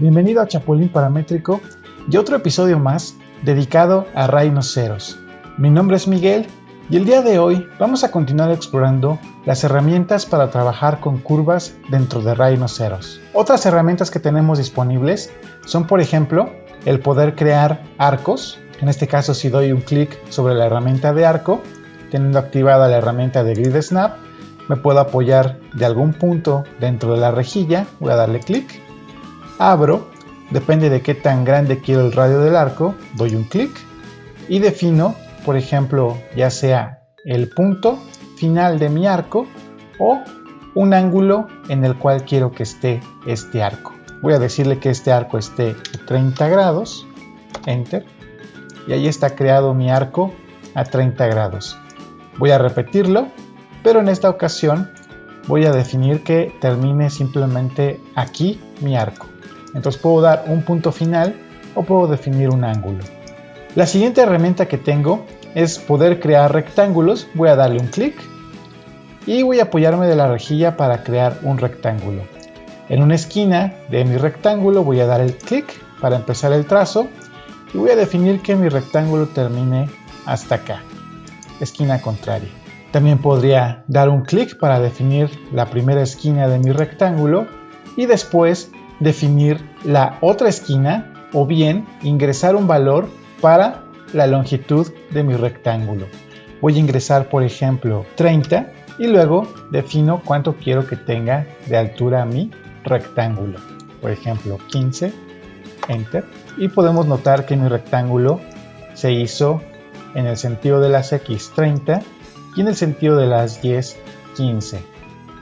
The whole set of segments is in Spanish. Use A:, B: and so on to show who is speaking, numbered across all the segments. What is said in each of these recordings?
A: Bienvenido a Chapulín Paramétrico y otro episodio más dedicado a rinoceros. Mi nombre es Miguel y el día de hoy vamos a continuar explorando las herramientas para trabajar con curvas dentro de rinoceros. Otras herramientas que tenemos disponibles son, por ejemplo, el poder crear arcos. En este caso, si doy un clic sobre la herramienta de arco, teniendo activada la herramienta de Grid Snap, me puedo apoyar de algún punto dentro de la rejilla. Voy a darle clic, abro, depende de qué tan grande quiero el radio del arco, doy un clic y defino, por ejemplo, ya sea el punto final de mi arco o un ángulo en el cual quiero que esté este arco. Voy a decirle que este arco esté a 30 grados, enter, y ahí está creado mi arco a 30 grados. Voy a repetirlo, pero en esta ocasión voy a definir que termine simplemente aquí mi arco. Entonces puedo dar un punto final o puedo definir un ángulo. La siguiente herramienta que tengo es poder crear rectángulos. Voy a darle un clic y voy a apoyarme de la rejilla para crear un rectángulo. En una esquina de mi rectángulo voy a dar el clic para empezar el trazo y voy a definir que mi rectángulo termine hasta acá, esquina contraria. También podría dar un clic para definir la primera esquina de mi rectángulo y después definir la otra esquina o bien ingresar un valor para la longitud de mi rectángulo. Voy a ingresar, por ejemplo, 30 y luego defino cuánto quiero que tenga de altura mi rectángulo. Por ejemplo, 15, enter. Y podemos notar que mi rectángulo se hizo en el sentido de las X 30 y en el sentido de las Y 15.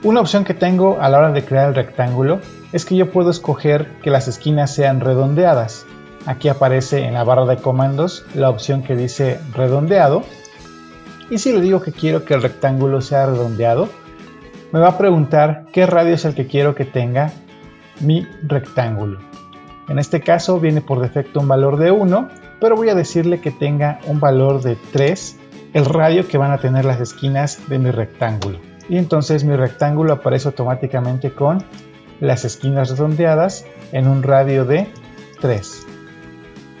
A: Una opción que tengo a la hora de crear el rectángulo es que yo puedo escoger que las esquinas sean redondeadas. Aquí aparece en la barra de comandos la opción que dice redondeado. Y si le digo que quiero que el rectángulo sea redondeado, me va a preguntar qué radio es el que quiero que tenga mi rectángulo. En este caso viene por defecto un valor de 1, pero voy a decirle que tenga un valor de 3, el radio que van a tener las esquinas de mi rectángulo. Y entonces mi rectángulo aparece automáticamente con las esquinas redondeadas en un radio de 3.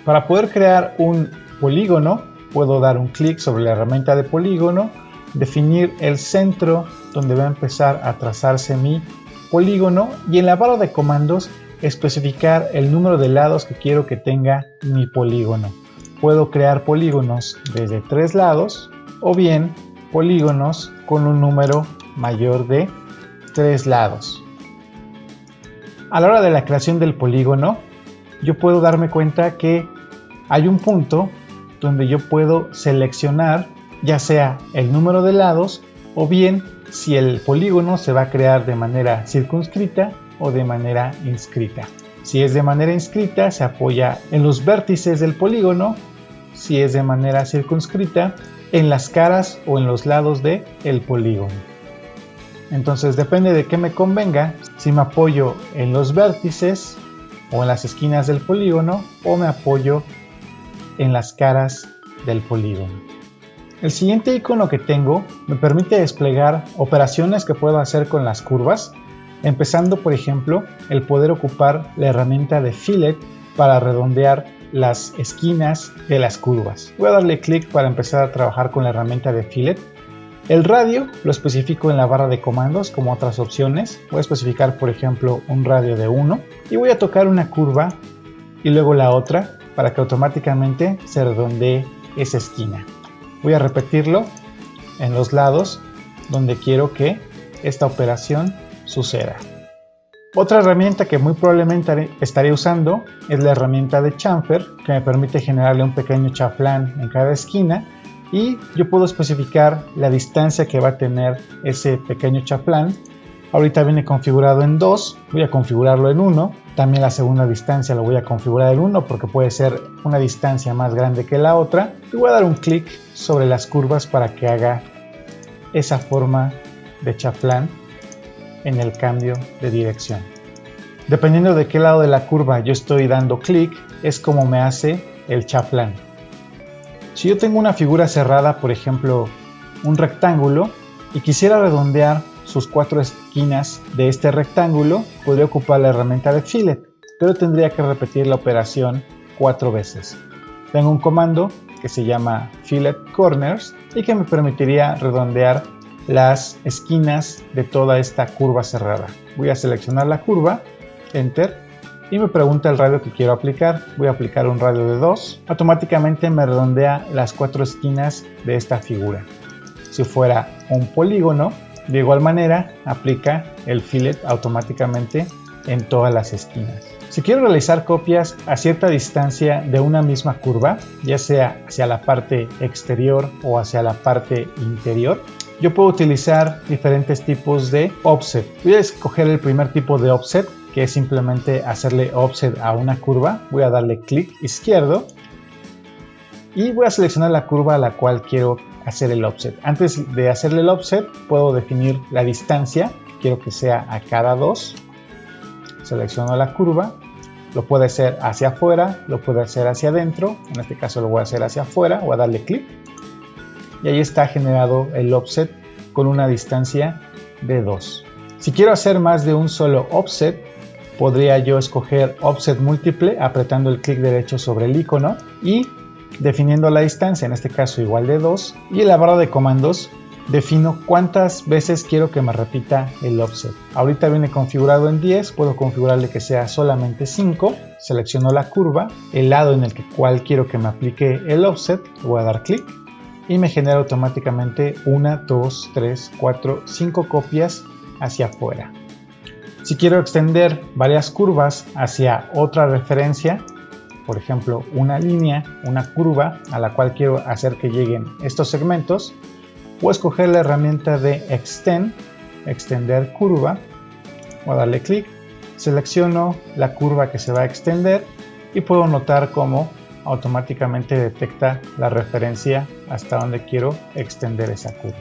A: Para poder crear un polígono, puedo dar un clic sobre la herramienta de polígono, definir el centro donde va a empezar a trazarse mi polígono y en la barra de comandos especificar el número de lados que quiero que tenga mi polígono. Puedo crear polígonos desde 3 lados o bien polígonos con un número mayor de 3 lados. A la hora de la creación del polígono, yo puedo darme cuenta que hay un punto donde yo puedo seleccionar ya sea el número de lados o bien si el polígono se va a crear de manera circunscrita o de manera inscrita. Si es de manera inscrita, se apoya en los vértices del polígono. Si es de manera circunscrita, en las caras o en los lados del polígono. Entonces depende de qué me convenga, si me apoyo en los vértices o en las esquinas del polígono o me apoyo en las caras del polígono. El siguiente icono que tengo me permite desplegar operaciones que puedo hacer con las curvas, empezando por ejemplo el poder ocupar la herramienta de Fillet para redondear las esquinas de las curvas. Voy a darle clic para empezar a trabajar con la herramienta de Fillet. El radio lo especifico en la barra de comandos como otras opciones. Voy a especificar por ejemplo un radio de 1 y voy a tocar una curva y luego la otra para que automáticamente se redondee esa esquina. Voy a repetirlo en los lados donde quiero que esta operación suceda. Otra herramienta que muy probablemente estaré usando es la herramienta de chamfer, que me permite generarle un pequeño chaflán en cada esquina y yo puedo especificar la distancia que va a tener ese pequeño chaflán. Ahorita viene configurado en 2, voy a configurarlo en 1. También la segunda distancia lo voy a configurar en 1 porque puede ser una distancia más grande que la otra. Y voy a dar un clic sobre las curvas para que haga esa forma de chaflán en el cambio de dirección. Dependiendo de qué lado de la curva yo estoy dando clic, es como me hace el chaflán. Si yo tengo una figura cerrada, por ejemplo, un rectángulo, y quisiera redondear sus 4 esquinas de este rectángulo, podría ocupar la herramienta de Fillet. pero tendría que repetir la operación 4 veces. Tengo un comando que se llama Fillet Corners y que me permitiría redondear las esquinas de toda esta curva cerrada. Voy a seleccionar la curva, Enter, y me pregunta el radio que quiero aplicar. Voy a aplicar un radio de 2. Automáticamente me redondea las 4 esquinas de esta figura. Si fuera un polígono, de igual manera aplica el fillet automáticamente en todas las esquinas. Si quiero realizar copias a cierta distancia de una misma curva, ya sea hacia la parte exterior o hacia la parte interior, yo puedo utilizar diferentes tipos de offset. Voy a escoger el primer tipo de offset, que es simplemente hacerle offset a una curva. Voy a darle clic izquierdo y voy a seleccionar la curva a la cual quiero hacer el offset. Antes de hacerle el offset, puedo definir la distancia. Quiero que sea a cada 2. Selecciono la curva. Lo puede hacer hacia afuera, lo puede hacer hacia adentro. En este caso lo voy a hacer hacia afuera. Voy a darle clic. Y ahí está generado el offset con una distancia de 2. Si quiero hacer más de un solo offset, podría yo escoger offset múltiple apretando el clic derecho sobre el icono y definiendo la distancia, en este caso igual de 2, y en la barra de comandos defino cuántas veces quiero que me repita el offset. Ahorita viene configurado en 10, puedo configurarle que sea solamente 5, selecciono la curva, el lado en el cual quiero que me aplique el offset, voy a dar clic y me genera automáticamente 1, 2, 3, 4, 5 copias hacia afuera. Si quiero extender varias curvas hacia otra referencia, por ejemplo una línea, una curva a la cual quiero hacer que lleguen estos segmentos, voy a escoger la herramienta de Extend, extender curva, voy a darle clic, selecciono la curva que se va a extender y puedo notar cómo automáticamente detecta la referencia hasta donde quiero extender esa curva.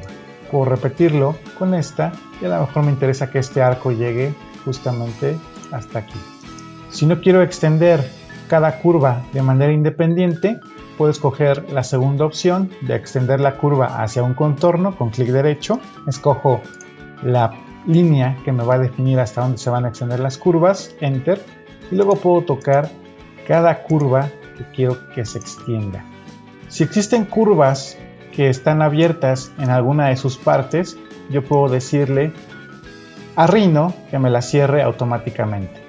A: Puedo repetirlo con esta y a lo mejor me interesa que este arco llegue justamente hasta aquí. Si no quiero extender cada curva de manera independiente, puedo escoger la segunda opción de extender la curva hacia un contorno con clic derecho. Escojo la línea que me va a definir hasta dónde se van a extender las curvas, Enter, y luego puedo tocar cada curva que quiero que se extienda. Si existen curvas que están abiertas en alguna de sus partes, yo puedo decirle a Rhino que me la cierre automáticamente.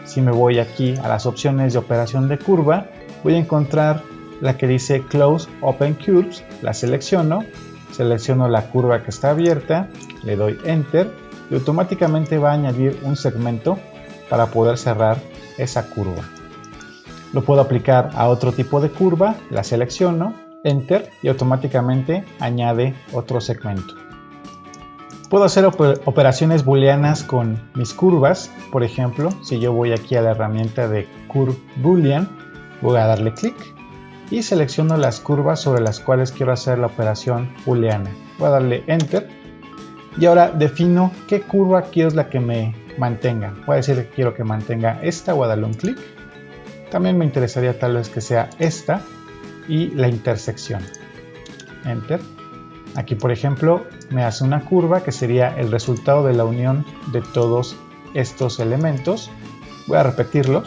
A: Si me voy aquí a las opciones de operación de curva, voy a encontrar la que dice Close Open Curves, la selecciono la curva que está abierta, le doy Enter y automáticamente va a añadir un segmento para poder cerrar esa curva. Lo puedo aplicar a otro tipo de curva, la selecciono, Enter y automáticamente añade otro segmento. Puedo hacer operaciones booleanas con mis curvas. Por ejemplo, si yo voy aquí a la herramienta de Curve Boolean, voy a darle clic y selecciono las curvas sobre las cuales quiero hacer la operación booleana. Voy a darle Enter y ahora defino qué curva quiero la que me mantenga. Voy a decir que quiero que mantenga esta, voy a darle un clic. También me interesaría tal vez que sea esta y la intersección. Enter. Aquí, por ejemplo, me hace una curva que sería el resultado de la unión de todos estos elementos. Voy a repetirlo,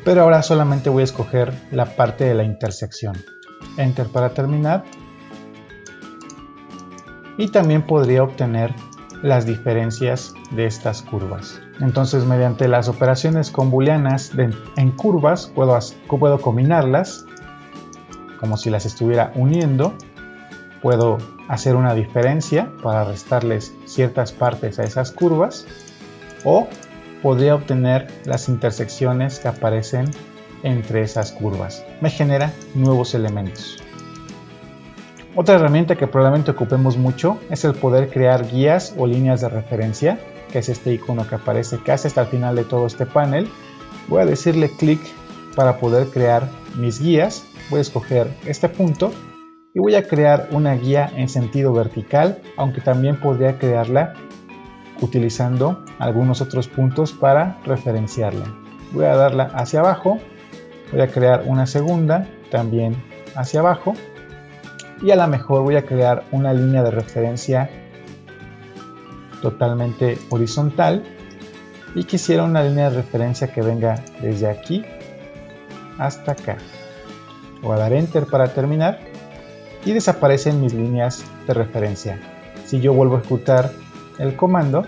A: pero ahora solamente voy a escoger la parte de la intersección. Enter para terminar. Y también podría obtener las diferencias de estas curvas. Entonces, mediante las operaciones con booleanas en curvas, puedo combinarlas como si las estuviera uniendo. Puedo hacer una diferencia para restarles ciertas partes a esas curvas, o podría obtener las intersecciones que aparecen entre esas curvas. Me genera nuevos elementos. Otra herramienta que probablemente ocupemos mucho es el poder crear guías o líneas de referencia, que es este icono que aparece casi hasta el final de todo este panel. Voy a decirle clic para poder crear mis guías. Voy a escoger este punto y voy a crear una guía en sentido vertical, aunque también podría crearla utilizando algunos otros puntos para referenciarla. Voy a darla hacia abajo, voy a crear una segunda también hacia abajo y a lo mejor voy a crear una línea de referencia totalmente horizontal y quisiera una línea de referencia que venga desde aquí hasta acá. Voy a dar Enter para terminar y desaparecen mis líneas de referencia. Si yo vuelvo a ejecutar el comando,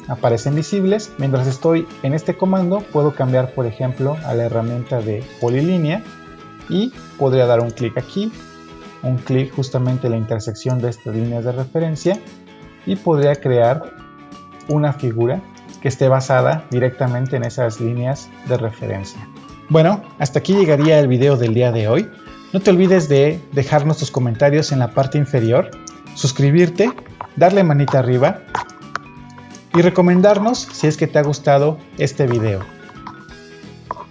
A: aparecen visibles. Mientras estoy en este comando puedo cambiar, por ejemplo, a la herramienta de polilínea y podría dar un clic aquí, un clic justamente en la intersección de estas líneas de referencia y podría crear una figura que esté basada directamente en esas líneas de referencia. Bueno, hasta aquí llegaría el video del día de hoy. No te olvides de dejarnos tus comentarios en la parte inferior, suscribirte, darle manita arriba y recomendarnos si es que te ha gustado este video.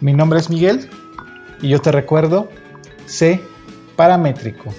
A: Mi nombre es Miguel y yo te recuerdo, sé paramétrico.